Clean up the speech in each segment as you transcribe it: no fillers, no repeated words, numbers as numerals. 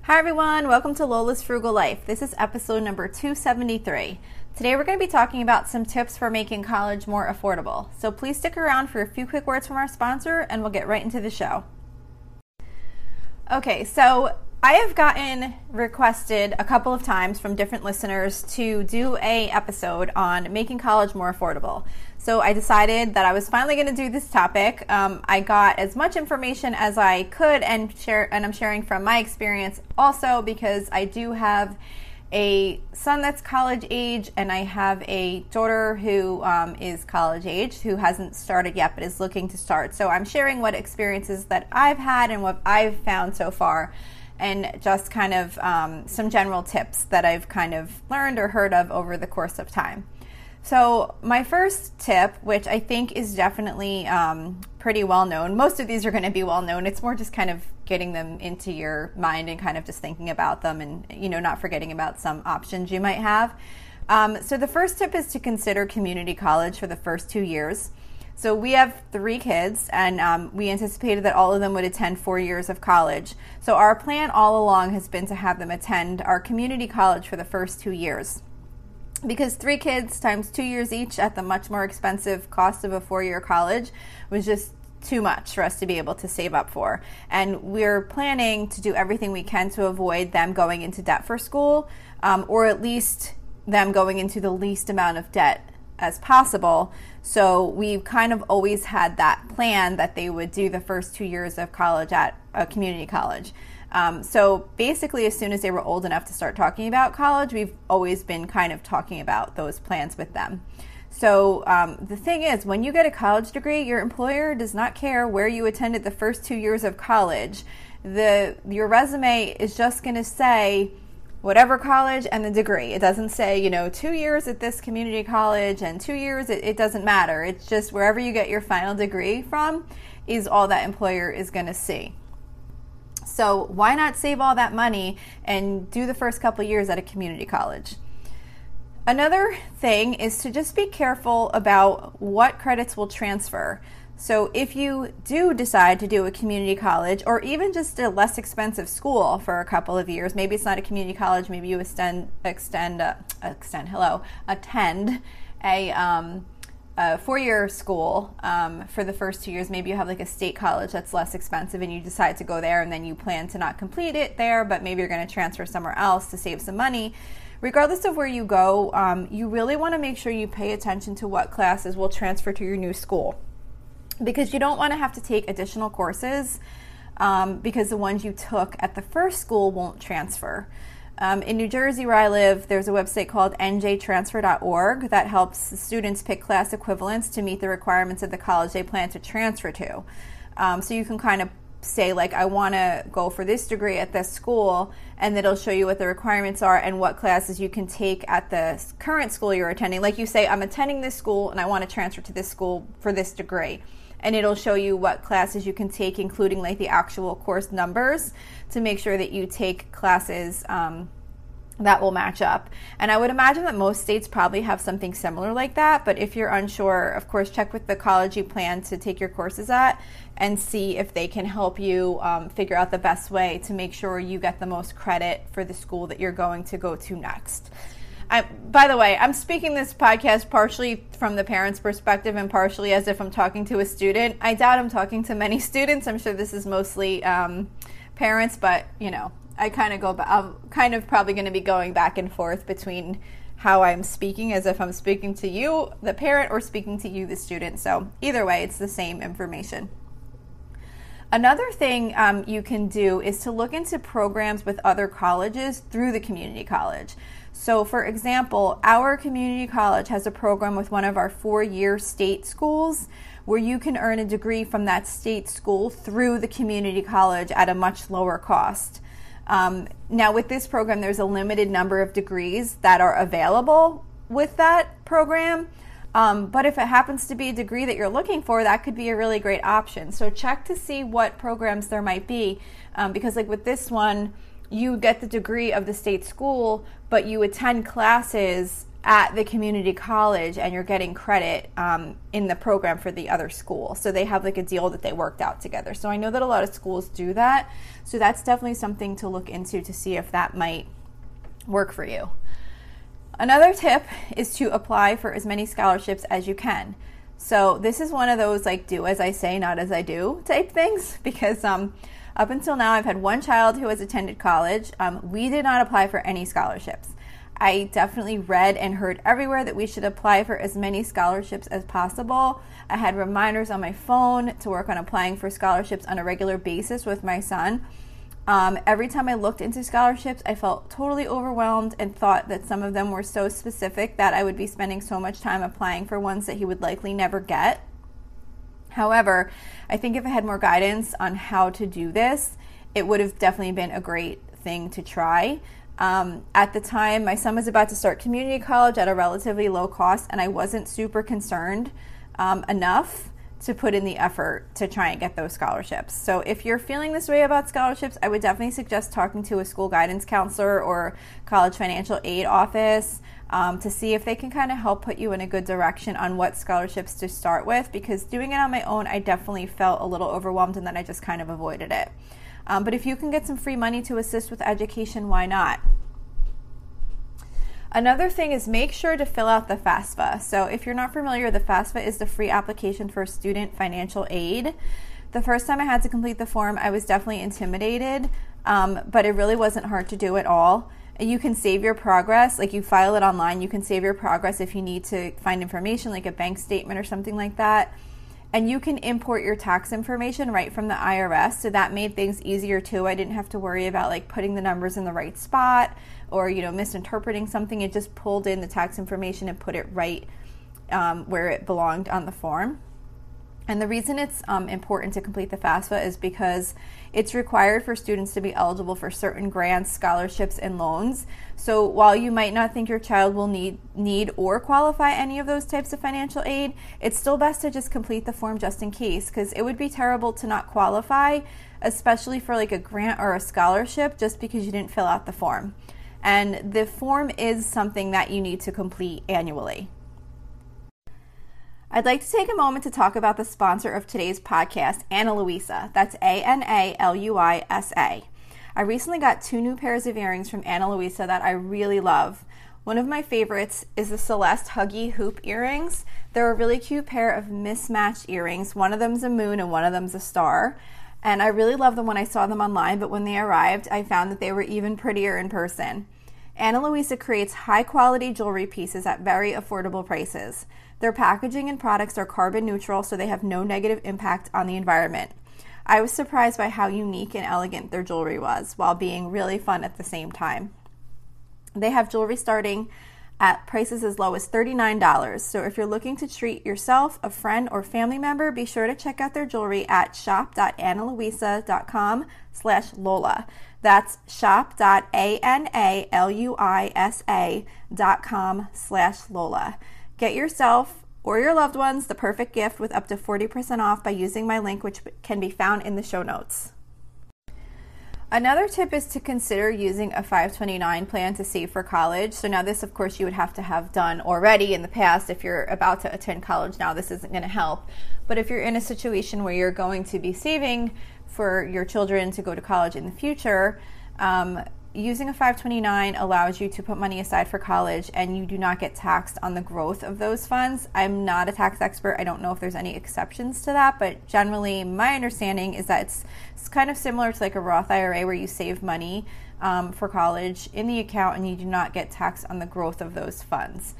Hi everyone, welcome to Lola's Frugal Life. This is episode number 273. Today we're going to be talking about some tips for making college more affordable. So please stick around for a few quick words from our sponsor and we'll get right into the show. Okay, so I have gotten requested a couple of times from different listeners to do a episode on making college more affordable. So I decided that I was finally going to do this topic. I got as much information as I could and I'm sharing from my experience also because I do have a son that's college age and I have a daughter who is college age who hasn't started yet but is looking to start. So I'm sharing what experiences that I've had and what I've found so far, and just kind of some general tips that I've kind of learned or heard of over the course of time. So my first tip, which I think is definitely pretty well known, most of these are going to be well known. It's more just kind of getting them into your mind and kind of just thinking about them and, not forgetting about some options you might have. So the first tip is to consider community college for the first 2 years. So we have 3 kids and we anticipated that all of them would attend 4 years of college. So our plan all along has been to have them attend our community college for the first 2 years. Because 3 kids times 2 years each at the much more expensive cost of a 4-year college was just too much for us to be able to save up for. And we're planning to do everything we can to avoid them going into debt for school, or at least them going into the least amount of debt as possible. So we've kind of always had that plan that they would do the first 2 years of college at a community college. So basically, as soon as they were old enough to start talking about college, we've always been kind of talking about those plans with them. So the thing is, when you get a college degree, your employer does not care where you attended the first 2 years of college. Your resume is just going to say whatever college and the degree. It doesn't say, 2 years at this community college and 2 years, it doesn't matter. It's just wherever you get your final degree from is all that employer is going to see. So why not save all that money and do the first couple years at a community college? Another thing is to just be careful about what credits will transfer. So if you do decide to do a community college or even just a less expensive school for a couple of years, maybe it's not a community college, maybe you attend a 4-year school for the first 2 years. Maybe you have like a state college that's less expensive and you decide to go there and then you plan to not complete it there, but maybe you're going to transfer somewhere else to save some money. Regardless of where you go, you really want to make sure you pay attention to what classes will transfer to your new school, because you don't want to have to take additional courses because the ones you took at the first school won't transfer. In New Jersey, where I live, there's a website called njtransfer.org that helps students pick class equivalents to meet the requirements of the college they plan to transfer to. So you can kind of say, like, I want to go for this degree at this school, and it'll show you what the requirements are and what classes you can take at the current school you're attending. Like you say, I'm attending this school and I want to transfer to this school for this degree. And it'll show you what classes you can take, including like the actual course numbers, to make sure that you take classes that will match up. And I would imagine that most states probably have something similar like that. But if you're unsure, of course, check with the college you plan to take your courses at and see if they can help you figure out the best way to make sure you get the most credit for the school that you're going to go to next. By the way, I'm speaking this podcast partially from the parent's perspective and partially as if I'm talking to a student. I doubt I'm talking to many students. I'm sure this is mostly parents, but I'm kind of probably going to be going back and forth between how I'm speaking, as if I'm speaking to you, the parent, or speaking to you, the student. So either way, it's the same information. Another thing you can do is to look into programs with other colleges through the community college. So for example, our community college has a program with one of our 4-year state schools where you can earn a degree from that state school through the community college at a much lower cost. Now with this program, there's a limited number of degrees that are available with that program. But if it happens to be a degree that you're looking for, that could be a really great option. So check to see what programs there might be, because like with this one, you get the degree of the state school, but you attend classes at the community college and you're getting credit in the program for the other school. So they have like a deal that they worked out together. So I know that a lot of schools do that. So that's definitely something to look into to see if that might work for you. Another tip is to apply for as many scholarships as you can. So this is one of those like do as I say, not as I do type things, because up until now I've had one child who has attended college. We did not apply for any scholarships. I definitely read and heard everywhere that we should apply for as many scholarships as possible. I had reminders on my phone to work on applying for scholarships on a regular basis with my son. Every time I looked into scholarships, I felt totally overwhelmed and thought that some of them were so specific that I would be spending so much time applying for ones that he would likely never get. However, I think if I had more guidance on how to do this, it would have definitely been a great thing to try. At the time, my son was about to start community college at a relatively low cost, and I wasn't super concerned enough to put in the effort to try and get those scholarships. So if you're feeling this way about scholarships, I would definitely suggest talking to a school guidance counselor or college financial aid office to see if they can kind of help put you in a good direction on what scholarships to start with, because doing it on my own, I definitely felt a little overwhelmed and then I just kind of avoided it. But if you can get some free money to assist with education, why not? Another thing is make sure to fill out the FAFSA. So if you're not familiar, the FAFSA is the free application for student financial aid. The first time I had to complete the form, I was definitely intimidated, but it really wasn't hard to do at all. You can save your progress, like you file it online, you can save your progress if you need to find information like a bank statement or something like that. And you can import your tax information right from the IRS, so that made things easier too. I didn't have to worry about like putting the numbers in the right spot or misinterpreting something. It just pulled in the tax information and put it right where it belonged on the form. And the reason it's important to complete the FAFSA is because it's required for students to be eligible for certain grants, scholarships, and loans. So while you might not think your child will need or qualify any of those types of financial aid, it's still best to just complete the form just in case, because it would be terrible to not qualify, especially for like a grant or a scholarship, just because you didn't fill out the form. And the form is something that you need to complete annually. I'd like to take a moment to talk about the sponsor of today's podcast, Ana Luisa. That's ANALUISA. I recently got 2 new pairs of earrings from Ana Luisa that I really love. One of my favorites is the Celeste Huggy Hoop earrings. They're a really cute pair of mismatched earrings. One of them's a moon and one of them's a star. And I really loved them when I saw them online, but when they arrived, I found that they were even prettier in person. Ana Luisa creates high-quality jewelry pieces at very affordable prices. Their packaging and products are carbon neutral, so they have no negative impact on the environment. I was surprised by how unique and elegant their jewelry was, while being really fun at the same time. They have jewelry starting at prices as low as $39. So if you're looking to treat yourself, a friend, or family member, be sure to check out their jewelry at shop.analuisa.com/Lola. That's shop.analuisa.com/Lola. Get yourself or your loved ones the perfect gift with up to 40% off by using my link, which can be found in the show notes. Another tip is to consider using a 529 plan to save for college. So now this, of course, you would have to have done already in the past. If you're about to attend college now, this isn't going to help. But if you're in a situation where you're going to be saving for your children to go to college in the future, using a 529 allows you to put money aside for college and you do not get taxed on the growth of those funds. I'm not a tax expert. I don't know if there's any exceptions to that, but generally my understanding is that it's kind of similar to like a Roth IRA where you save money for college in the account and you do not get taxed on the growth of those funds.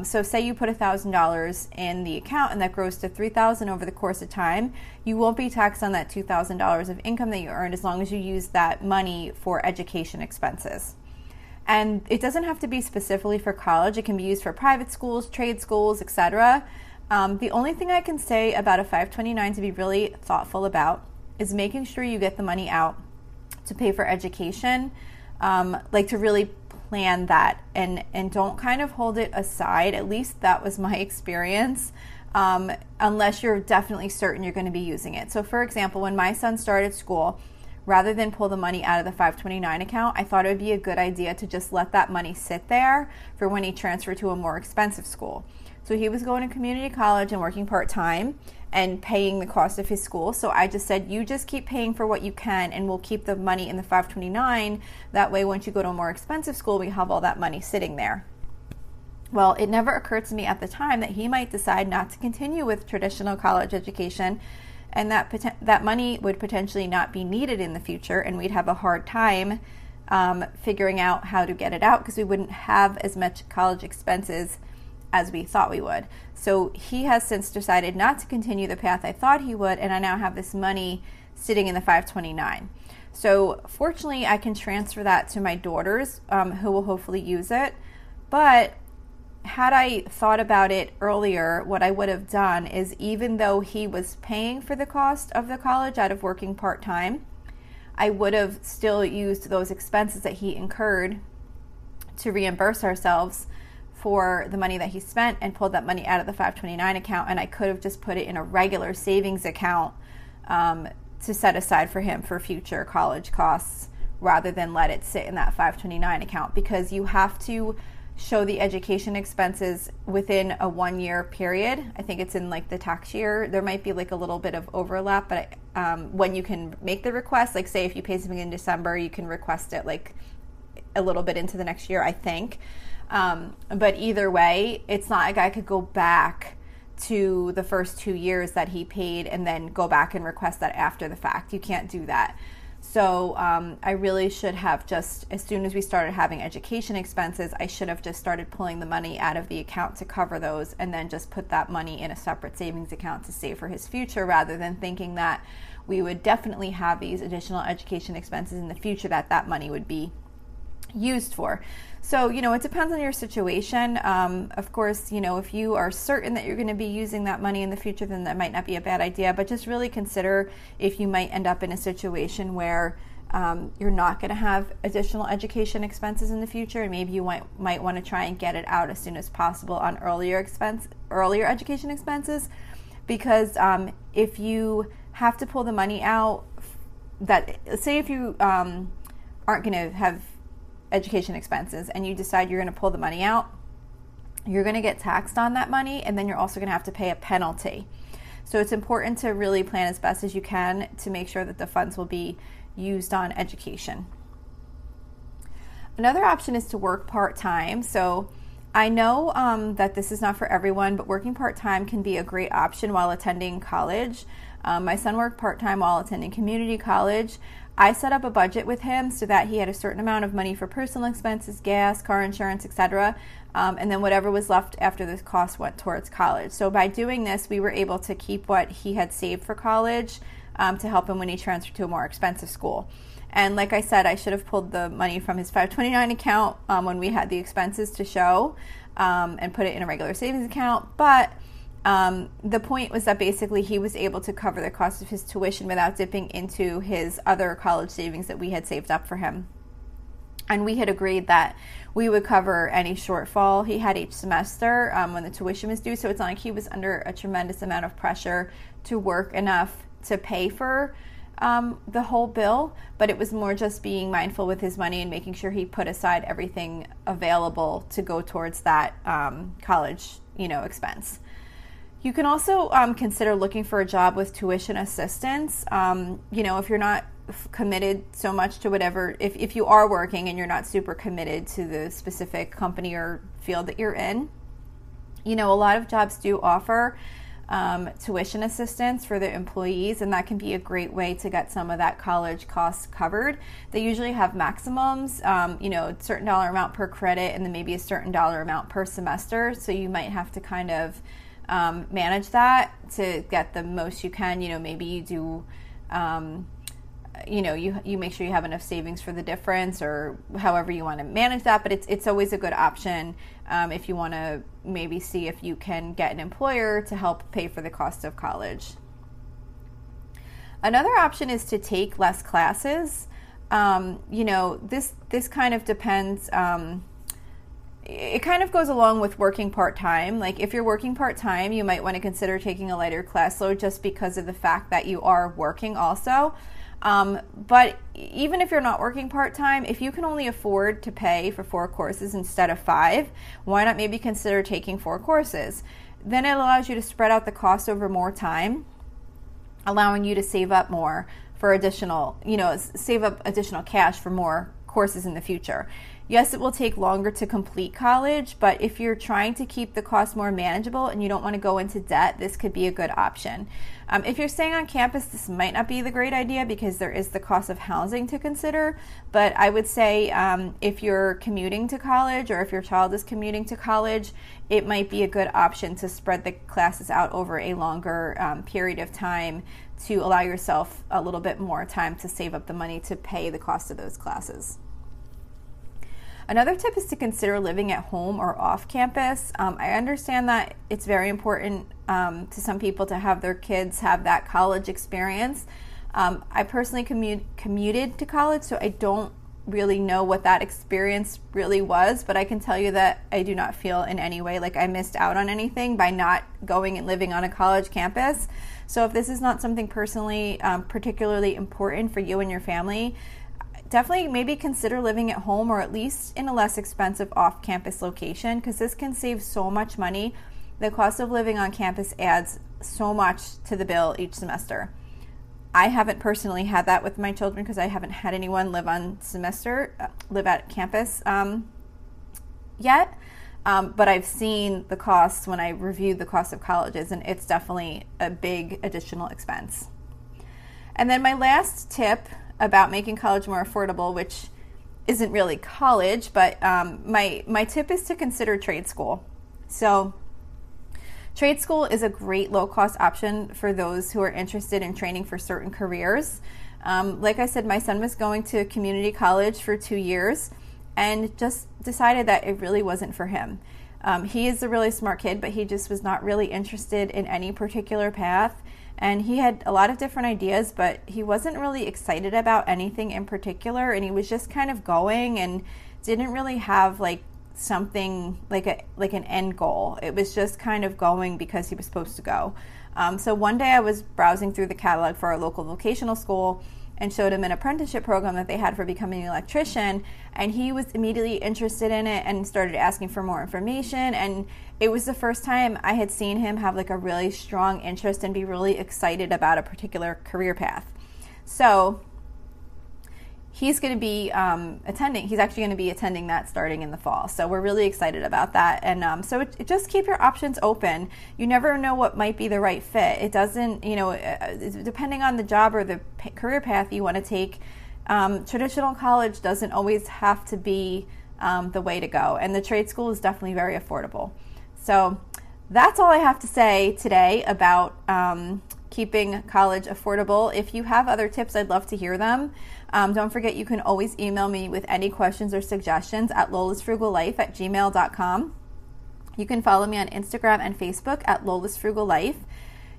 So say you put $1,000 in the account and that grows to $3,000 over the course of time, you won't be taxed on that $2,000 of income that you earned as long as you use that money for education expenses. And it doesn't have to be specifically for college. It can be used for private schools, trade schools, etc. The only thing I can say about a 529 to be really thoughtful about is making sure you get the money out to pay for education, like to really plan that and don't kind of hold it aside. At least that was my experience, unless you're definitely certain you're going to be using it. So for example, when my son started school, rather than pull the money out of the 529 account, I thought it would be a good idea to just let that money sit there for when he transferred to a more expensive school. So he was going to community college and working part-time and paying the cost of his school. So I just said, you just keep paying for what you can and we'll keep the money in the 529. That way, once you go to a more expensive school, we have all that money sitting there. Well, it never occurred to me at the time that he might decide not to continue with traditional college education, and that money would potentially not be needed in the future, and we'd have a hard time figuring out how to get it out because we wouldn't have as much college expenses as we thought we would. So he has since decided not to continue the path I thought he would, and I now have this money sitting in the 529. So fortunately, I can transfer that to my daughters, who will hopefully use it. But had I thought about it earlier, what I would have done is, even though he was paying for the cost of the college out of working part-time, I would have still used those expenses that he incurred to reimburse ourselves for the money that he spent and pulled that money out of the 529 account, and I could have just put it in a regular savings account to set aside for him for future college costs rather than let it sit in that 529 account, because you have to show the education expenses within a 1 year period. I think it's in like the tax year. There might be like a little bit of overlap, but when you can make the request, like say if you pay something in December, you can request it like a little bit into the next year, I think. But either way, it's not like I could go back to the first 2 years that he paid and then go back and request that after the fact. You can't do that. So I really should have just, as soon as we started having education expenses, I should have just started pulling the money out of the account to cover those and then just put that money in a separate savings account to save for his future, rather than thinking that we would definitely have these additional education expenses in the future that money would be used for. So, it depends on your situation. Of course, if you are certain that you're going to be using that money in the future, then that might not be a bad idea. But just really consider if you might end up in a situation where you're not going to have additional education expenses in the future, and maybe you might want to try and get it out as soon as possible on earlier education expenses. Because if you have to pull the money out, say if you aren't going to have education expenses and you decide you're going to pull the money out, you're going to get taxed on that money, and then you're also going to have to pay a penalty. So it's important to really plan as best as you can to make sure that the funds will be used on education. Another option is to work part-time. So I know that this is not for everyone, but working part-time can be a great option while attending college. My son worked part-time while attending community college. I set up a budget with him so that he had a certain amount of money for personal expenses, gas, car insurance, etc. And then whatever was left after the cost went towards college. So by doing this, we were able to keep what he had saved for college to help him when he transferred to a more expensive school. And like I said, I should have pulled the money from his 529 account when we had the expenses to show and put it in a regular savings account. But the point was that basically he was able to cover the cost of his tuition without dipping into his other college savings that we had saved up for him. And we had agreed that we would cover any shortfall he had each semester when the tuition was due. So it's not like he was under a tremendous amount of pressure to work enough to pay for the whole bill, but it was more just being mindful with his money and making sure he put aside everything available to go towards that college, expense. You can also consider looking for a job with tuition assistance. If you're not committed so much to whatever, if you are working and you're not super committed to the specific company or field that you're in, a lot of jobs do offer tuition assistance for their employees, and that can be a great way to get some of that college costs covered. They usually have maximums, a certain dollar amount per credit and then maybe a certain dollar amount per semester. So you might have to kind of manage that to get the most you can. Maybe you do, you make sure you have enough savings for the difference, or however you want to manage that. But it's always a good option if you want to maybe see if you can get an employer to help pay for the cost of college. Another option is to take less classes. This kind of depends. It kind of goes along with working part-time. Like if you're working part-time, you might want to consider taking a lighter class load just because of the fact that you are working also. But even if you're not working part-time, if you can only afford to pay for 4 courses instead of 5, why not maybe consider taking 4 courses? Then it allows you to spread out the cost over more time, allowing you to save up more for additional, save up additional cash for more courses in the future. Yes, it will take longer to complete college, but if you're trying to keep the cost more manageable and you don't want to go into debt, this could be a good option. If you're staying on campus, this might not be the great idea because there is the cost of housing to consider, but I would say if you're commuting to college or if your child is commuting to college, it might be a good option to spread the classes out over a longer period of time to allow yourself a little bit more time to save up the money to pay the cost of those classes. Another tip is to consider living at home or off campus. I understand that it's very important to some people to have their kids have that college experience. I personally commuted to college, so I don't really know what that experience really was, but I can tell you that I do not feel in any way like I missed out on anything by not going and living on a college campus. So if this is not something personally particularly important for you and your family, definitely maybe consider living at home or at least in a less expensive off-campus location, because this can save so much money. The cost of living on campus adds so much to the bill each semester. I haven't personally had that with my children because I haven't had anyone live at campus yet. But I've seen the costs when I reviewed the cost of colleges, and it's definitely a big additional expense. And then my last tip about making college more affordable, which isn't really college, but my tip is to consider trade school. So trade school is a great low-cost option for those who are interested in training for certain careers. Like I said, my son was going to community college for 2 years and just decided that it really wasn't for him. He is a really smart kid, but he just was not really interested in any particular path. And he had a lot of different ideas, but he wasn't really excited about anything in particular. And he was just kind of going and didn't really have like something like an end goal. It was just kind of going because he was supposed to go. So one day I was browsing through the catalog for our local vocational school and showed him an apprenticeship program that they had for becoming an electrician, and he was immediately interested in it and started asking for more information. And it was the first time I had seen him have like a really strong interest and be really excited about a particular career path. So he's going to be he's actually going to be attending that starting in the fall. So we're really excited about that. And so just keep your options open. You never know what might be the right fit. It doesn't, depending on the job or the career path you want to take, traditional college doesn't always have to be the way to go. And the trade school is definitely very affordable. So that's all I have to say today about keeping college affordable. If you have other tips, I'd love to hear them. Don't forget, you can always email me with any questions or suggestions at lolasfrugallife@gmail.com. You can follow me on Instagram and Facebook at lolasfrugallife.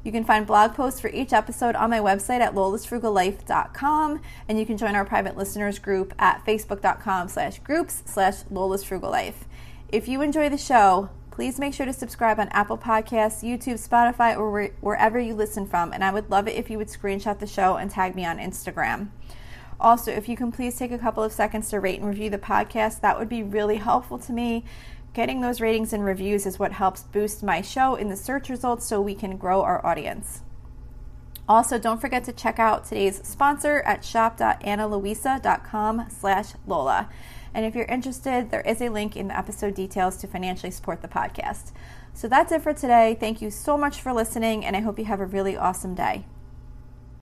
You can find blog posts for each episode on my website at lolasfrugallife.com, and you can join our private listeners group at facebook.com/groups/lolasfrugallife. If you enjoy the show, please make sure to subscribe on Apple Podcasts, YouTube, Spotify, or wherever you listen from, and I would love it if you would screenshot the show and tag me on Instagram. Also, if you can please take a couple of seconds to rate and review the podcast, that would be really helpful to me. Getting those ratings and reviews is what helps boost my show in the search results so we can grow our audience. Also, don't forget to check out today's sponsor at shop.analuisa.com/Lola. And if you're interested, there is a link in the episode details to financially support the podcast. So that's it for today. Thank you so much for listening, and I hope you have a really awesome day.